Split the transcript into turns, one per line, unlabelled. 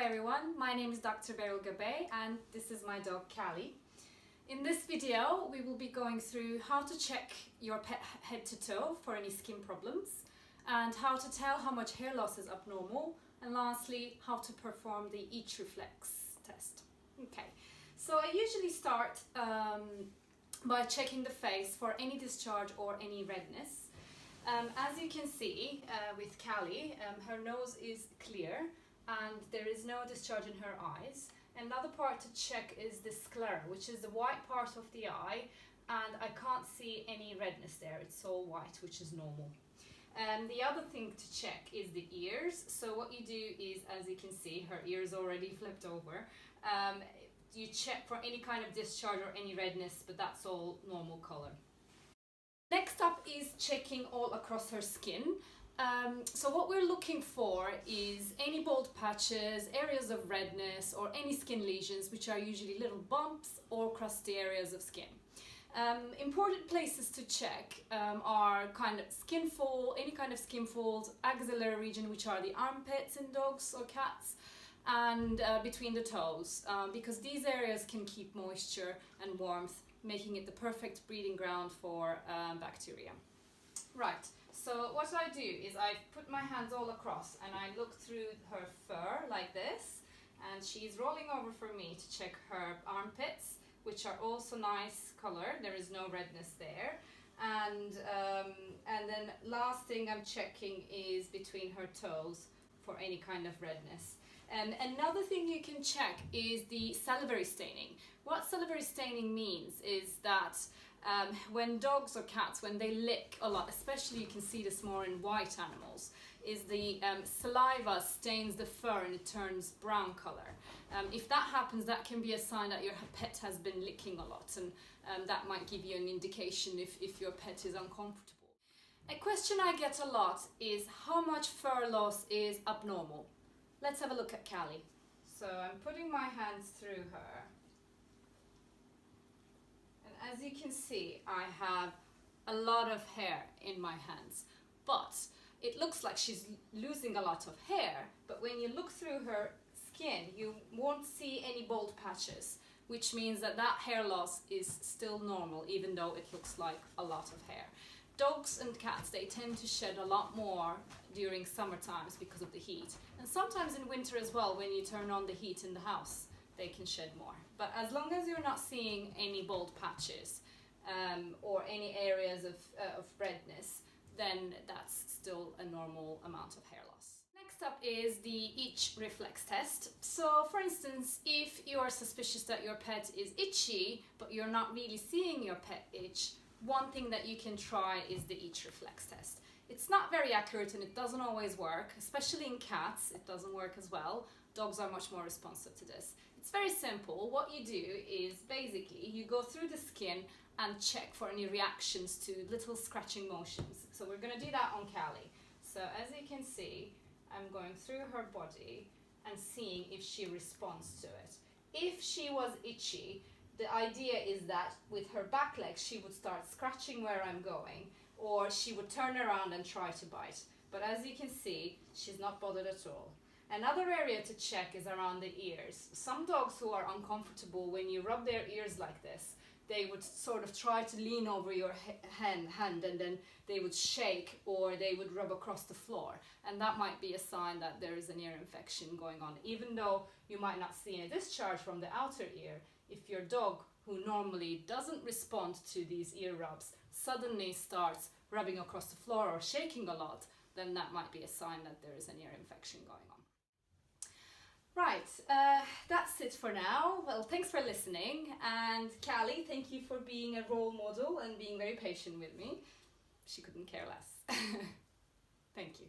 everyone, my name is Dr. Beryl Gabay and this is my dog Callie. In this video we will be going through how to check your pet head to toe for any skin problems and how to tell how much hair loss is abnormal, and lastly how to perform the itch reflex test. Okay, so I usually start by checking the face for any discharge or any redness. As you can see with Callie, her nose is clear and there is no discharge in her eyes. Another part to check is the sclera, which is the white part of the eye, and I can't see any redness there. It's all white, which is normal. The other thing to check is the ears. So what you do is, as you can see, her ears already flipped over. You check for any kind of discharge or any redness, but that's all normal color. Next up is checking all across her skin. So what we're looking for is any bald patches, areas of redness, or any skin lesions, which are usually little bumps or crusty areas of skin. Important places to check are kind of skin fold, any kind of skin folds, axillary region, which are the armpits in dogs or cats, and between the toes, because these areas can keep moisture and warmth, making it the perfect breeding ground for bacteria. Right, so what I do is I put my hands all across and I look through her fur like this, and she's rolling over for me to check her armpits, which are also nice colored. There is no redness there. And then last thing I'm checking is between her toes for any kind of redness. And another thing you can check is the salivary staining. What salivary staining means is that when dogs or cats, when they lick a lot, especially you can see this more in white animals, is the saliva stains the fur and it turns brown color. If that happens, that can be a sign that your pet has been licking a lot, and that might give you an indication if your pet is uncomfortable. A question I get a lot is how much fur loss is abnormal. Let's have a look at Callie. So I'm putting my hands through her. And as you can see, I have a lot of hair in my hands. But it looks like she's losing a lot of hair. But when you look through her skin, you won't see any bald patches, which means that that hair loss is still normal, even though it looks like a lot of hair. Dogs and cats, they tend to shed a lot more during summer times because of the heat. And sometimes in winter as well, when you turn on the heat in the house, they can shed more. But as long as you're not seeing any bald patches or any areas of redness, then that's still a normal amount of hair loss. Next up is the itch reflex test. So for instance, if you are suspicious that your pet is itchy, but you're not really seeing your pet itch, one thing that you can try is the itch reflex test. It's not very accurate and it doesn't always work, especially in cats. It doesn't work as well. Dogs are much more responsive to this. It's very simple. What you do is basically you go through the skin and check for any reactions to little scratching motions. So we're going to do that on Callie. So as you can see, I'm going through her body and seeing if she responds to it. If she was itchy, the idea is that with her back legs she would start scratching where I'm going, or she would turn around and try to bite. But as you can see, she's not bothered at all. Another area to check is around the ears. Some dogs who are uncomfortable, when you rub their ears like this, they would sort of try to lean over your hand and then they would shake, or they would rub across the floor. And that might be a sign that there is an ear infection going on. Even though you might not see any discharge from the outer ear, if your dog, who normally doesn't respond to these ear rubs, suddenly starts rubbing across the floor or shaking a lot, then that might be a sign that there is an ear infection going on. Right, that's it for now. Well, thanks for listening, and Callie, thank you for being a role model and being very patient with me. She couldn't care less. Thank you.